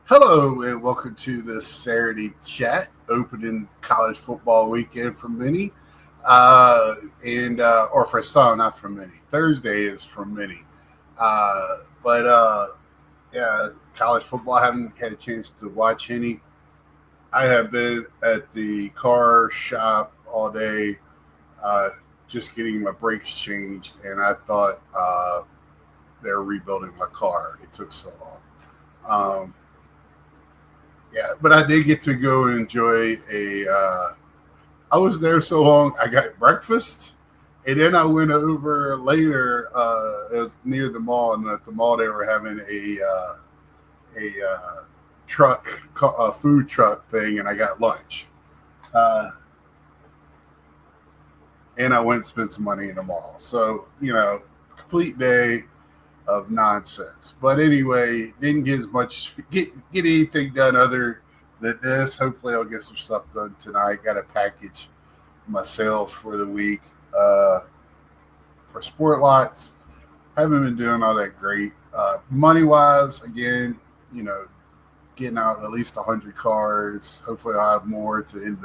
Hello and welcome to this Saturday chat, opening college football weekend for many, and or for some, not for many. Thursday is for many, but yeah, college football. I haven't had a chance to watch any. I have been at the car shop all day, uh, just getting my brakes changed, and I thought they're rebuilding my car. It took so long. Um, yeah, but I did get to go and enjoy a. I was there so long. I got breakfast, and then I went over later. It was near the mall, and at the mall they were having a truck, a food truck thing, and I got lunch. Uh, and I went and spent some money in the mall. So complete day of nonsense. But anyway, didn't get as much get anything done other than this. Hopefully, I'll get some stuff done tonight. Got a package myself for the week for Sport Lots. Haven't been doing all that great. Money wise, again, you know, getting out at least 100 cars. Hopefully, I'll have more to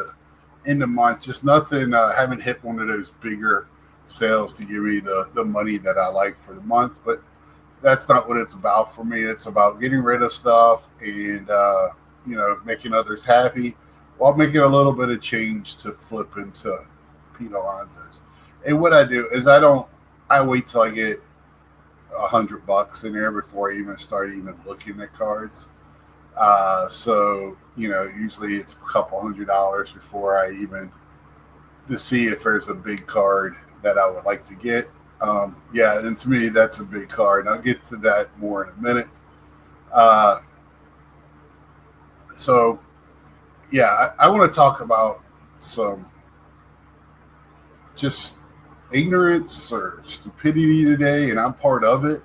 end the month. Just nothing. Haven't hit one of those bigger sales to give me the money that I like for the month, but that's not what it's about for me. It's about getting rid of stuff and making others happy while making a little bit of change to flip into Pete Alonso's. And what I do is I wait till I get $100 in there before I even start even looking at cards. So usually it's a couple $100 before I even to see if there's a big card that I would like to get. Yeah, and to me that's a big card. And I'll get to that more in a minute. Uh, so yeah, I want to talk about some just ignorance or stupidity today, and I'm part of it.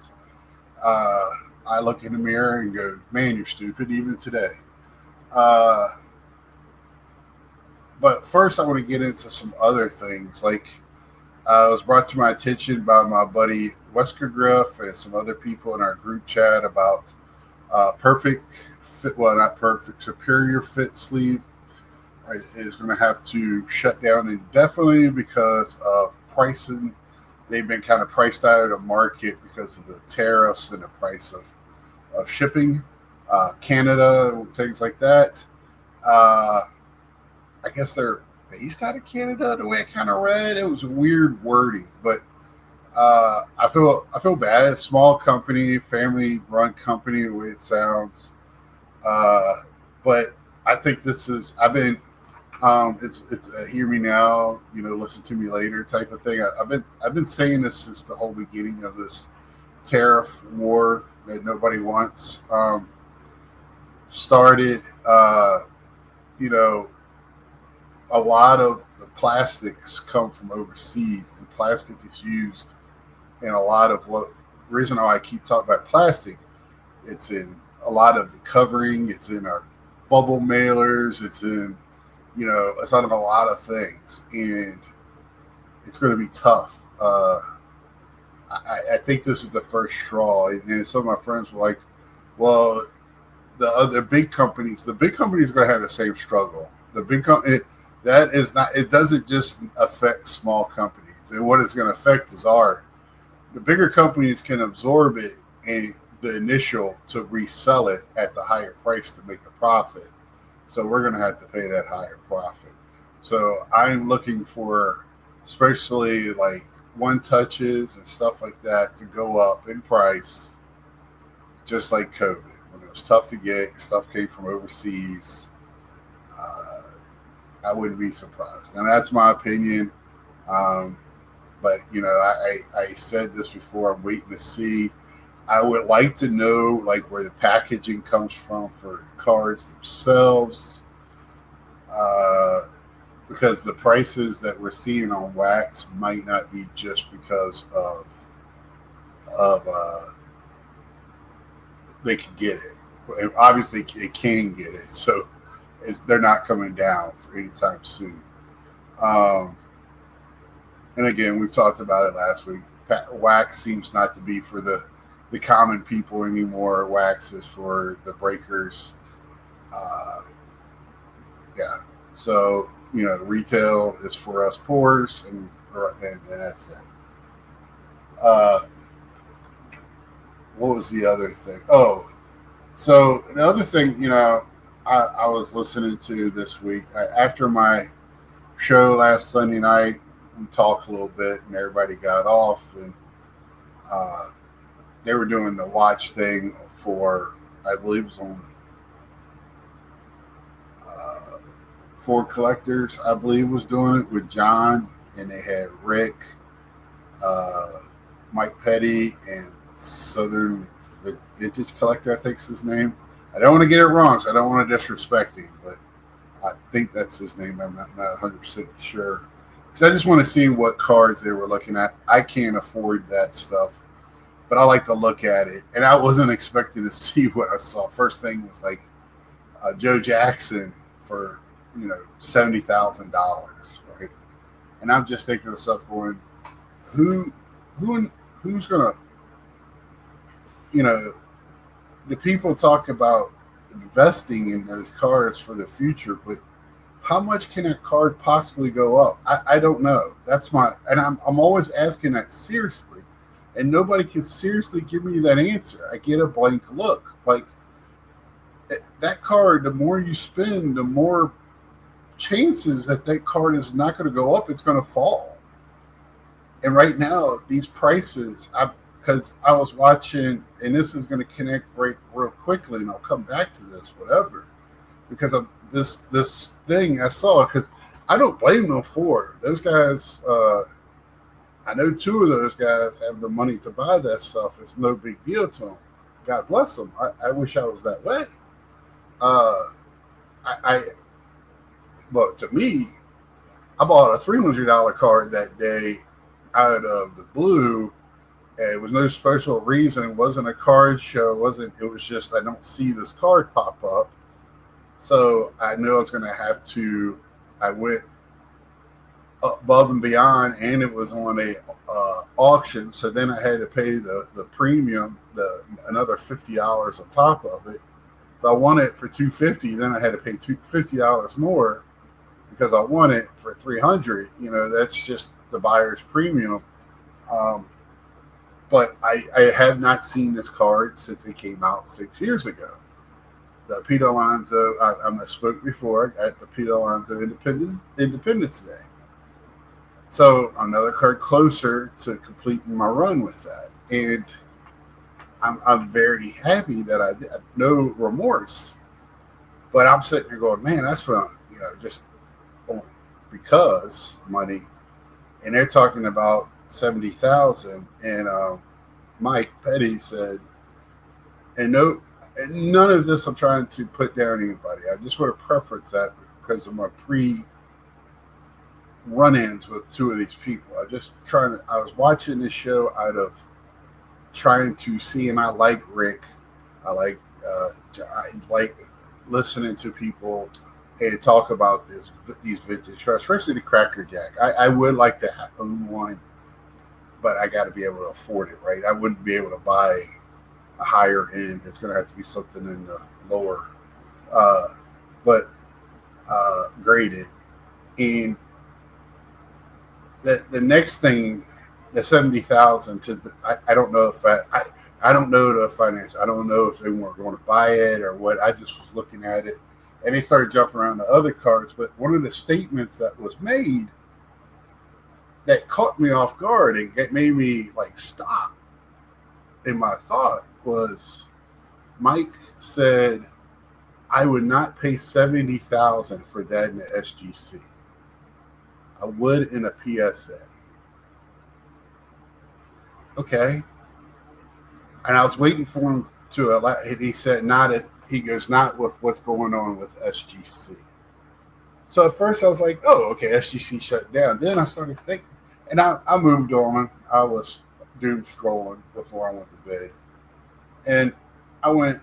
Uh, I look in the mirror and go, "Man, you're stupid even today." Uh, but first, I want to get into some other things. Like it was brought to my attention by my buddy Wesker Griff and some other people in our group chat about perfect fit. Well, not perfect. Superior Fit Sleeve is going to have to shut down indefinitely because of pricing. They've been kind of priced out of the market because of the tariffs and the price of shipping, Canada, things like that. Uh, I guess they're based out of Canada. The way I kind of read, it was weird wording, but I feel bad. It's a small company, family run company, the way it sounds. Uh, but I think this is. It's a hear me now, listen to me later type of thing. I've been saying this since the whole beginning of this tariff war that nobody wants started. You know, a lot of the plastics come from overseas, and plastic is used in a lot of what reason why I keep talking about plastic. It's in a lot of the covering. It's in our bubble mailers. It's on a lot of things, and it's going to be tough. I think this is the first straw, and some of my friends were like, "Well, the big companies are going to have the same struggle. The big company that is not. It doesn't just affect small companies, and what it's going to affect is the bigger companies can absorb it and the initial to resell it at the higher price to make a profit. So we're going to have to pay that higher profit. So I'm looking for, especially like one touches and stuff like that, to go up in price, just like COVID. When it was tough to get, stuff came from overseas. Uh, I wouldn't be surprised. Now that's my opinion. Um, but I said this before. I'm waiting to see. I would like to know like where the packaging comes from for cards themselves, uh, because the prices that we're seeing on wax might not be just because of they can get it. Obviously, they can get it, so they're not coming down for any time soon. Um, and again, we've talked about it last week. Wax seems not to be for the common people anymore. Wax is for the breakers. Uh, yeah. So, retail is for us poors, and that's it. Uh, what was the other thing? Oh, so the other thing, I was listening to this week after my show last Sunday night. We talked a little bit, and everybody got off, and uh, they were doing the watch thing for, I believe, it was on uh, Ford Collectors. I believe was doing it with John, and they had Rick, uh, Mike Petty, and Southern Vintage Collector, I think is his name. I don't want to get it wrong, so I don't want to disrespect him, but I think that's his name. I'm not 100% sure. Because I just want to see what cards they were looking at. I can't afford that stuff, but I like to look at it. And I wasn't expecting to see what I saw. First thing was like Joe Jackson for, $70,000, right? And I'm just thinking to myself, going, who, who's gonna, you know, the people talk about investing in those cars for the future, but how much can a card possibly go up? I don't know. I'm always asking that seriously, and nobody can seriously give me that answer. I get a blank look. Like that card, the more you spend, the more chances that card is not going to go up. It's going to fall. And right now, these prices, because I was watching, and this is going to connect real quickly, and I'll come back to this, whatever, because of this thing I saw. Because I don't blame them for it. Those guys. I know two of those guys have the money to buy that stuff. It's no big deal to them. God bless them. I wish I was that way. Uh, I but to me, I bought a $300 card that day out of the blue. And it was no special reason. It wasn't a card show. It was just I don't see this card pop up. So I knew I was going to have to. I went above and beyond, and it was on a auction. So then I had to pay the premium, another $50 on top of it. So I won it for $250. Then I had to pay $50 more because I won it for $300. That's just the buyer's premium. But I have not seen this card since it came out 6 years ago. The Pete Alonso, I spoke before at the Pete Alonso Independence Day. So another card closer to completing my run with that. And I'm very happy that I did. No remorse. But I'm sitting there going, man, that's fun. Just because money. And they're talking about 70,000, and Mike Petty said, and none of this I'm trying to put down anybody. I just want to preference that because of my run-ins with two of these people. I was watching this show out of trying to see, and I like Rick. I like listening to people and talk about these vintage cars, especially the Cracker Jack. I would like to own one, but I got to be able to afford it, right? I wouldn't be able to buy a higher end. It's going to have to be something in the lower, but graded. And the next thing, the 70,000 I don't know if I don't know the finance. I don't know if they weren't going to buy it or what. I just was looking at it, and they started jumping around to other cards. But one of the statements that was made that caught me off guard and made me stop in my thought was Mike said, I would not pay 70,000 for that in the SGC. I would in a PSA. Okay. And I was waiting for him to allow. He said, he goes, not with what's going on with SGC. So at first I was like, oh, okay, SGC shut down. Then I started thinking, and I moved on. I was doom scrolling before I went to bed. And I went,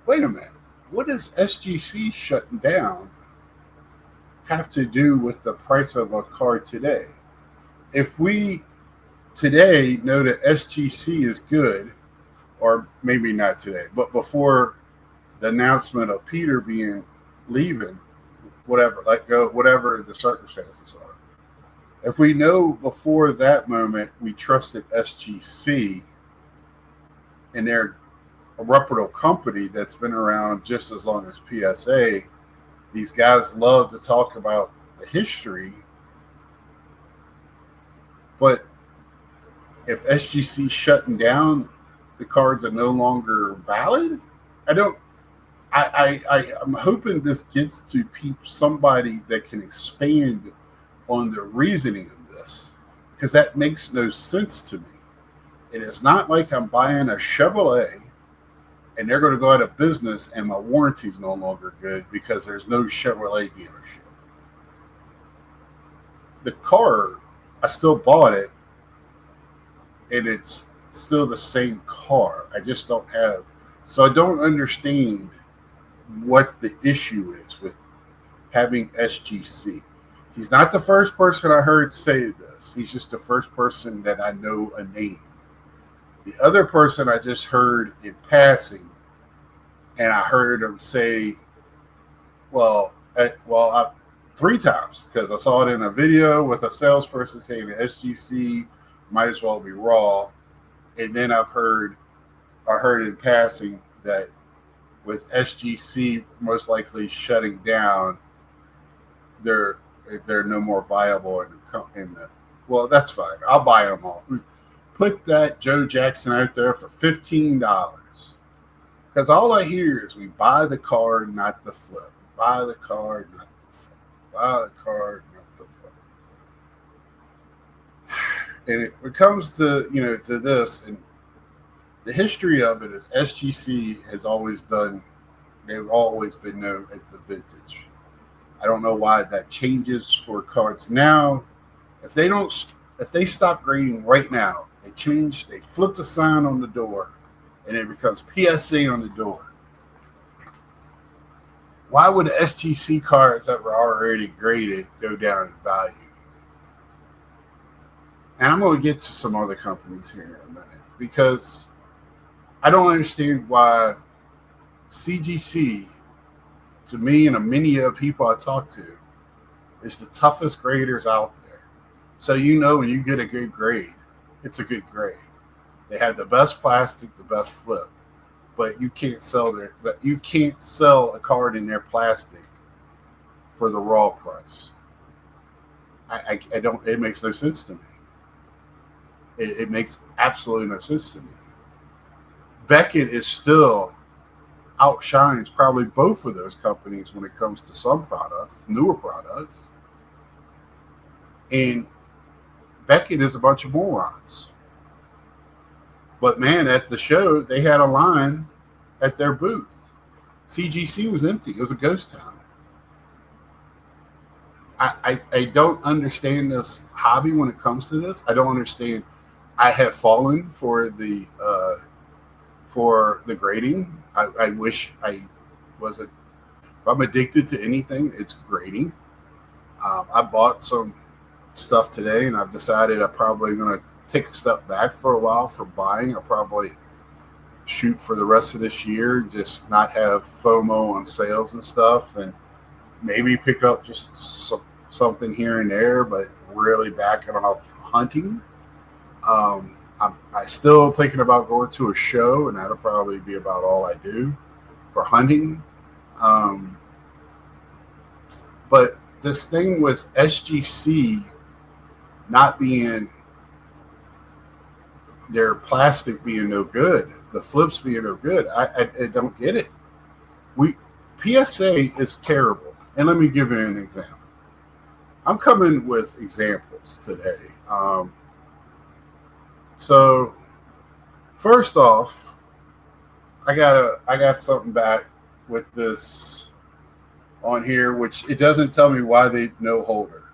wait a minute. What does SGC shutting down have to do with the price of a car today? If we today know that SGC is good, or maybe not today, but before the announcement of Peter being leaving, whatever, let go, whatever the circumstances are. If we know before that moment we trusted SGC and they're a reputable company that's been around just as long as PSA, these guys love to talk about the history, but if SGC shutting down, the cards are no longer valid. I don't. I'm hoping this gets to somebody that can expand on the reasoning of this, because that makes no sense to me. It is not like I'm buying a Chevrolet and they're going to go out of business and my warranty is no longer good because there's no Chevrolet dealership. The car, I still bought it, and it's still the same car. I just don't have, so I don't understand what the issue is with having SGC. He's not the first person I heard say this. He's just the first person that I know a name. The other person I just heard in passing, and I heard him say, three times, because I saw it in a video with a salesperson saying that SGC might as well be raw. And then I heard in passing that with SGC most likely shutting down, they're no more viable in the. Well, that's fine. I'll buy them all. Put that Joe Jackson out there for $15, because all I hear is we buy the car, not the flip. Buy the car, not the flip. Buy the car, not the flip. And it comes to to this, and the history of it is SGC has always done. They've always been known as the vintage. I don't know why that changes for cards now. If they stop grading right now, they flip the sign on the door, and it becomes PSA on the door. Why would the SGC cards that were already graded go down in value? And I'm going to get to some other companies here in a minute, because I don't understand why CGC, to me and many of the people I talk to, is the toughest graders out there. So when you get a good grade, it's a good grade. They have the best plastic, the best flip, but you can't sell a card in their plastic for the raw price. I don't. It makes no sense to me. It makes absolutely no sense to me. Beckett is still outshines probably both of those companies when it comes to some products, newer products. And Beckett is a bunch of morons. But man, at the show, they had a line at their booth. CGC was empty. It was a ghost town. I don't understand this hobby when it comes to this. I don't understand. I have fallen for the grading. I wish I wasn't. If I'm addicted to anything, it's grading. I bought some stuff today, and I've decided I'm probably going to take a step back for a while for buying. I'll probably shoot for the rest of this year, just not have FOMO on sales and stuff, and maybe pick up just something here and there, but really backing off hunting. I'm still thinking about going to a show, and that'll probably be about all I do for hunting. But this thing with SGC not being, their plastic being no good, the flips being no good, I don't get it. PSA is terrible. And let me give you an example. I'm coming with examples today. So first off, I got something back with this on here, which it doesn't tell me why they no holder,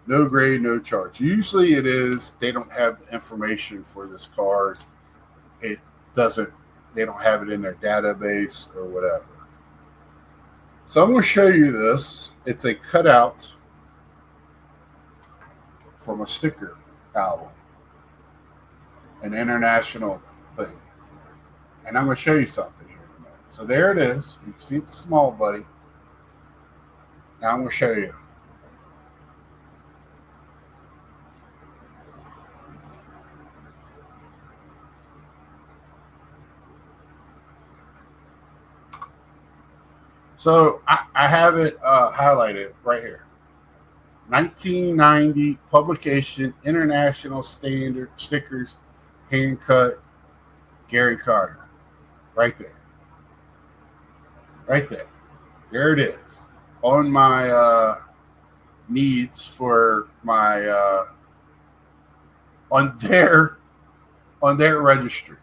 no grade, no charge. Usually it is they don't have the information for this card. They don't have it in their database or whatever. So I'm going to show you this. It's a cutout from a sticker album, an international thing. And I'm going to show you something here in a minute. So there it is. You can see it's small, buddy. Now I'm going to show you. So I have it highlighted right here. 1990 publication, International Standard Stickers, hand cut, Gary Carter. Right there. Right there. There it is. On my needs for my on their registry.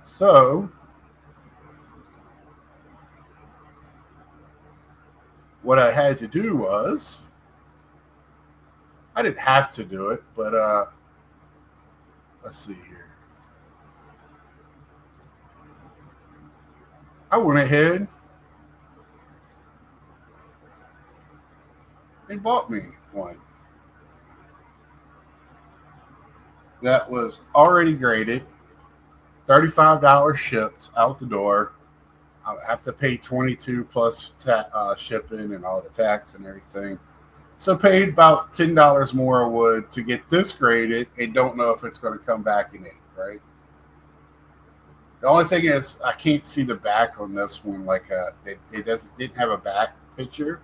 So what I had to do was, I didn't have to do it, but let's see here. I went ahead and bought me one that was already graded, $35 shipped out the door. I have to pay 22 plus shipping and all the tax and everything. So paid about $10 more of wood to get this graded and don't know if it's going to come back in ink, right? The only thing is I can't see the back on this one. Like it didn't have a back picture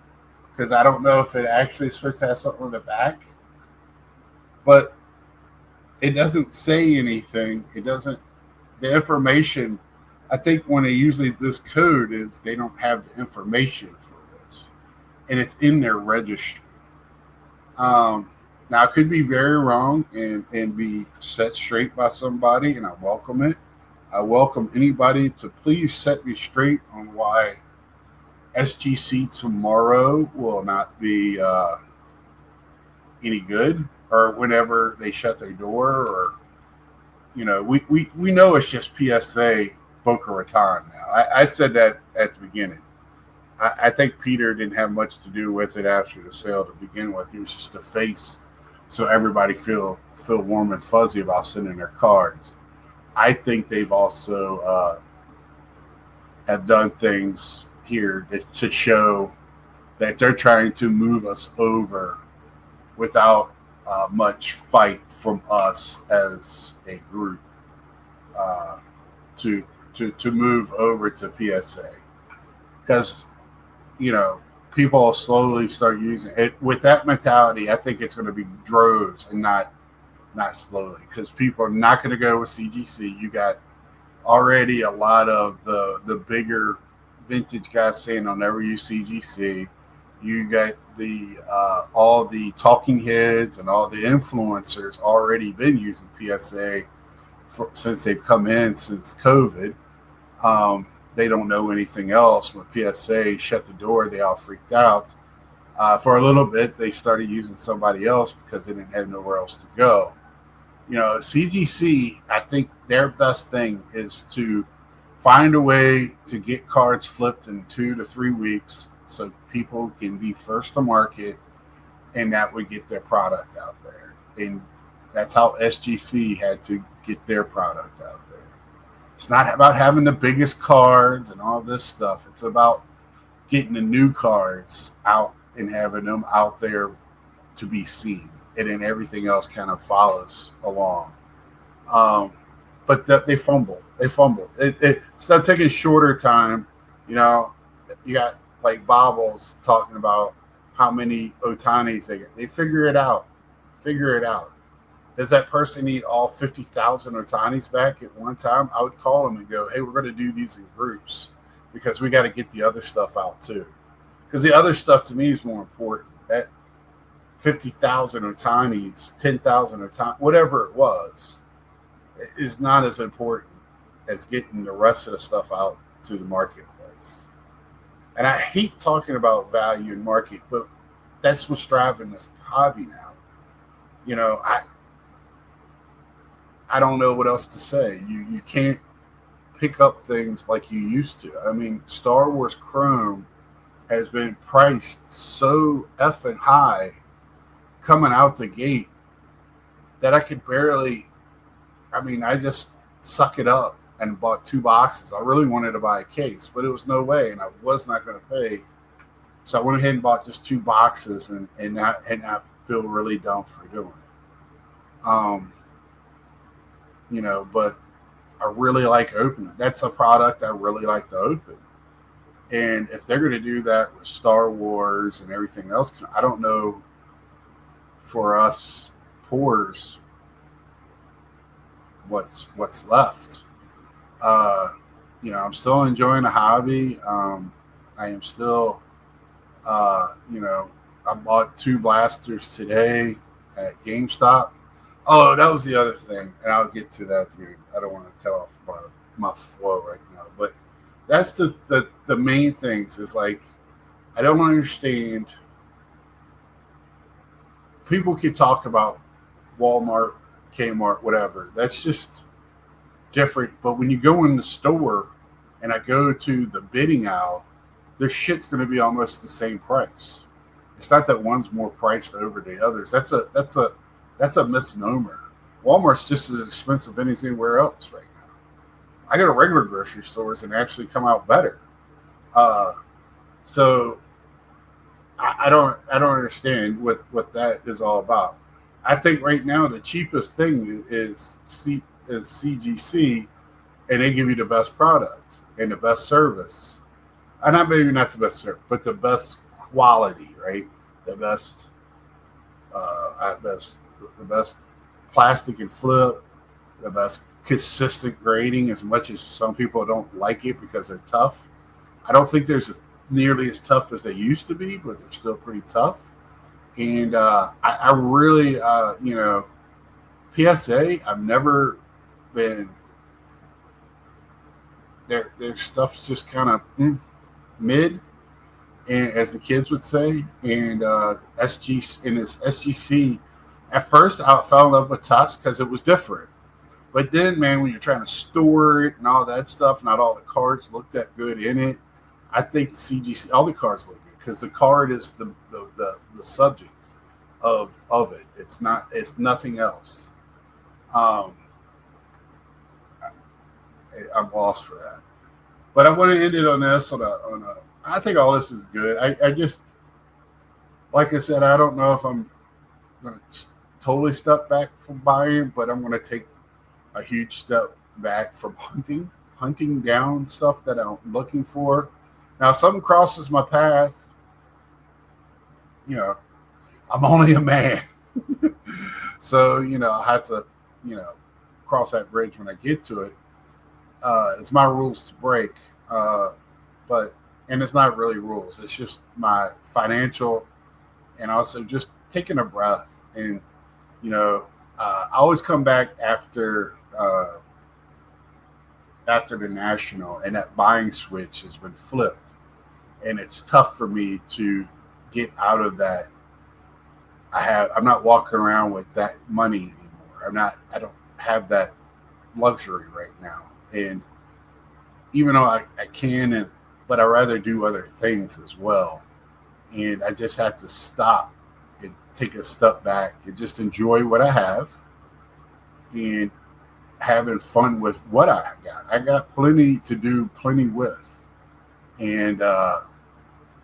because I don't know if it actually is supposed to have something on the back. But it doesn't say anything. It doesn't. The information. I think when they usually this code is they don't have the information for this, and it's in their registry. Now, I could be very wrong and be set straight by somebody, and I welcome it. I welcome anybody to please set me straight on why SGC tomorrow will not be any good, or whenever they shut their door, or we know it's just PSA Boca Raton now. I said that at the beginning. I think Peter didn't have much to do with it after the sale to begin with. He was just a face, so everybody feel warm and fuzzy about sending their cards. I think they've also have done things here to show that they're trying to move us over without much fight from us as a group to move over to PSA, because people will slowly start using it with that mentality. I think it's going to be droves and not slowly, because people are not going to go with CGC. You got already a lot of the bigger vintage guys saying I'll never use CGC. You got the all the talking heads and all the influencers already been using PSA since they've come in since COVID. They don't know anything else. When PSA shut the door, they all freaked out. For a little bit, they started using somebody else because they didn't have nowhere else to go. CGC, I think their best thing is to find a way to get cards flipped in 2 to 3 weeks so people can be first to market, and that would get their product out there. And that's how SGC had to get their product out there. It's not about having the biggest cards and all this stuff. It's about getting the new cards out and having them out there to be seen. And then everything else kind of follows along. But they fumble. It's not taking shorter time. You got like Bobbles talking about how many Otanis they get. They figure it out. Does that person need all 50,000 Otanis back at one time? I would call them and go, hey, we're going to do these in groups because we got to get the other stuff out too. Because the other stuff to me is more important. That 50,000 Otanis, 10,000 Otanis, whatever it was, is not as important as getting the rest of the stuff out to the marketplace. And I hate talking about value and market, but that's what's driving this hobby now. I don't know what else to say. You can't pick up things like you used to. I mean, Star Wars Chrome has been priced so effing high coming out the gate that I could barely I mean, I just suck it up and bought 2 boxes. I really wanted to buy a case, but it was no way, and I was not going to pay. So I went ahead and bought just 2 boxes, and I feel really dumb for doing it. But I really like opening. That's a product I really like to open. And if they're going to do that with Star Wars and everything else, I don't know for us poors what's left. I'm still enjoying the hobby. I am still, I bought 2 blasters today at GameStop. Oh, that was the other thing, and I'll get to that. I don't want to cut off my flow right now, but that's the main things. Is like I don't understand. People can talk about Walmart, Kmart, whatever. That's just different. But when you go in the store and I go to the bidding aisle, their shit's going to be almost the same price. It's not that one's more priced over the others. That's a misnomer. Walmart's just as expensive as anywhere else right now. I go to regular grocery stores and actually come out better. So I don't understand what that is all about. I think right now the cheapest thing is CGC, and they give you the best product and the best service. And not the best service, but the best quality, right? The best, the best plastic and flip, the best consistent grading. As much as some people don't like it because they're tough, I don't think there's nearly as tough as they used to be, but they're still pretty tough. And I really, PSA, I've never been. Their stuff's just kind of mid, and as the kids would say. And SGC. At first, I fell in love with Tusk because it was different. But then, man, when you're trying to store it and all that stuff, not all the cards look that good in it. I think CGC, all the cards look good because the card is the subject of it. It's nothing else. I'm lost for that. But I want to end it on this. I think all this is good. I just, like I said, I don't know if I'm going to totally step back from buying, but I'm going to take a huge step back from hunting down stuff that I'm looking for. Now, if something crosses my path, I'm only a man. So, I have to, cross that bridge when I get to it. It's my rules to break. And it's not really rules. It's just my financial and also just taking a breath. And, I always come back after the national, and that buying switch has been flipped. And it's tough for me to get out of that. I'm not walking around with that money anymore. I don't have that luxury right now. And even though I can, but I rather do other things as well. And I just had to stop and take a step back and just enjoy what I have and having fun with what I got. I got plenty to do, plenty with. And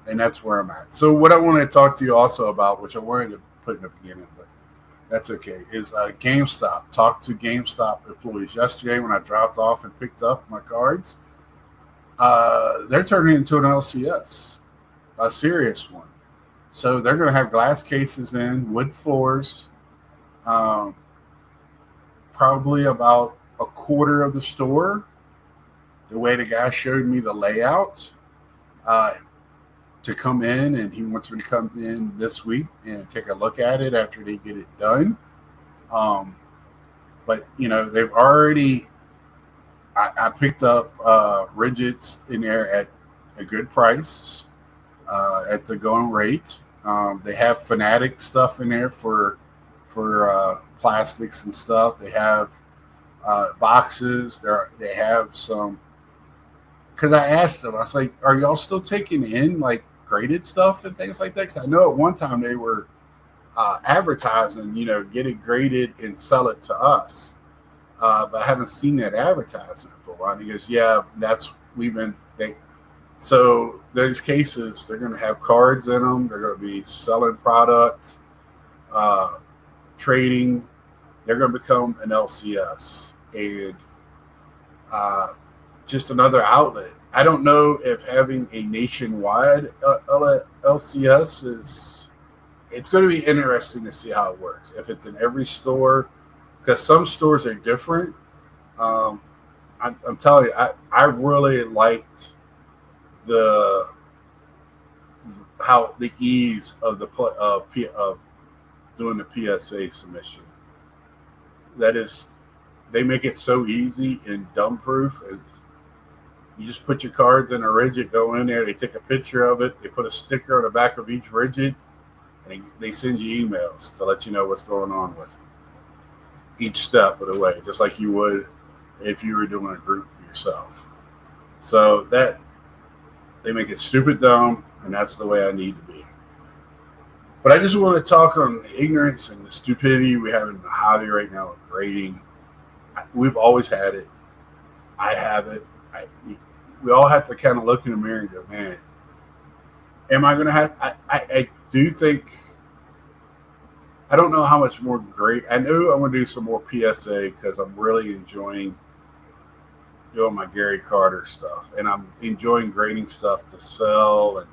that's where I'm at. So what I want to talk to you also about, which I wanted to put in the beginning, but that's okay, is GameStop. Talked to GameStop employees yesterday when I dropped off and picked up my cards. They're turning into an LCS, a serious one. So they're going to have glass cases in, wood floors, probably about a quarter of the store, the way the guy showed me the layout, to come in, and he wants me to come in this week and take a look at it after they get it done. But, they've already, I picked up rigids in there at a good price, at the going rate. They have Fanatic stuff in there for plastics and stuff. They have boxes. They have some. Because I asked them, I was like, "Are y'all still taking in like graded stuff and things like that?" Because I know at one time they were advertising, get it graded and sell it to us. but I haven't seen that advertisement for a while. And he goes, yeah, that's we've been. So those cases, they're going to have cards in them. They're going to be selling product, uh, trading. They're going to become an LCS and just another outlet. I don't know if having a nationwide LCS is. It's going to be interesting to see how it works. If it's in every store, because some stores are different. Um, I'm telling you, I really liked the how the ease of the of doing the PSA submission. That is, they make it so easy and dumb proof. As you just put your cards in a rigid, go in there, they take a picture of it, they put a sticker on the back of each rigid, and they send you emails to let you know what's going on with each step of the way, just like you would if you were doing a group yourself. So that they make it stupid dumb, and that's the way I need to be. But I just want to talk on the ignorance and the stupidity we have in the hobby right now with grading. We've always had it. I have it. We all have to kind of look in the mirror and go, man, am I going to have? I do think. I don't know how much more grade. I know I'm going to do some more PSA because I'm really enjoying doing my Gary Carter stuff, and I'm enjoying grading stuff to sell and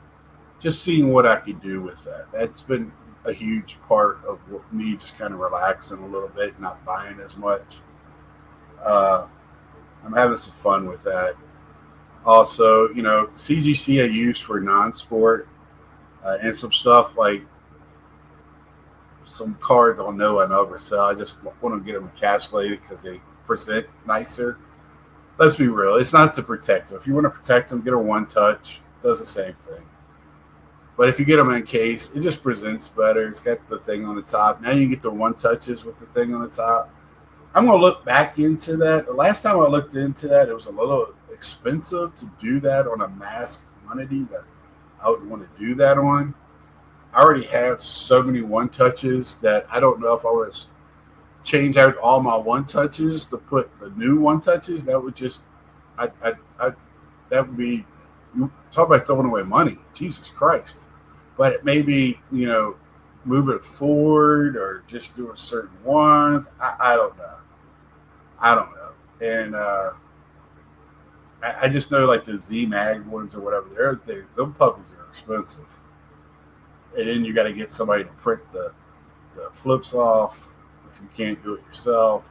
just seeing what I could do with that. That's been a huge part of me just kind of relaxing a little bit, not buying as much. I'm having some fun with that. Also, CGC I use for non-sport and some stuff like some cards I'll know I never sell. I just want to get them encapsulated because they present nicer. Let's be real. It's not to protect them. If you want to protect them, get a one touch. Does the same thing. But if you get them in case, it just presents better. It's got the thing on the top. Now you get the one touches with the thing on the top. I'm going to look back into that. The last time I looked into that, it was a little expensive to do that on a mass quantity that I would want to do that on. I already have so many one touches that I don't know if I would change out all my one touches to put the new one touches. That would just, that would be, talk about throwing away money. Jesus Christ. But it may be, move it forward or just doing certain ones. I don't know. And I just know like the Z Mag ones or whatever, those puppies are expensive. And then you got to get somebody to print the flips off if you can't do it yourself.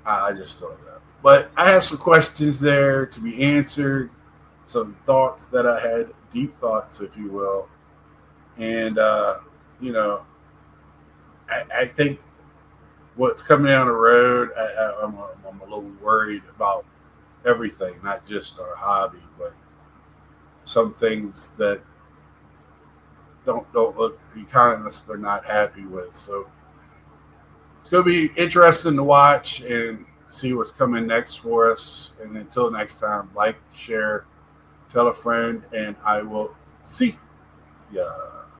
I just don't know. But I have some questions there to be answered, some thoughts that I had, deep thoughts, if you will. And, I think what's coming down the road, I'm a little worried about everything, not just our hobby, but some things that don't look the economists they're not happy with. So it's going to be interesting to watch and see what's coming next for us. And until next time, like, share, tell a friend, and I will see ya.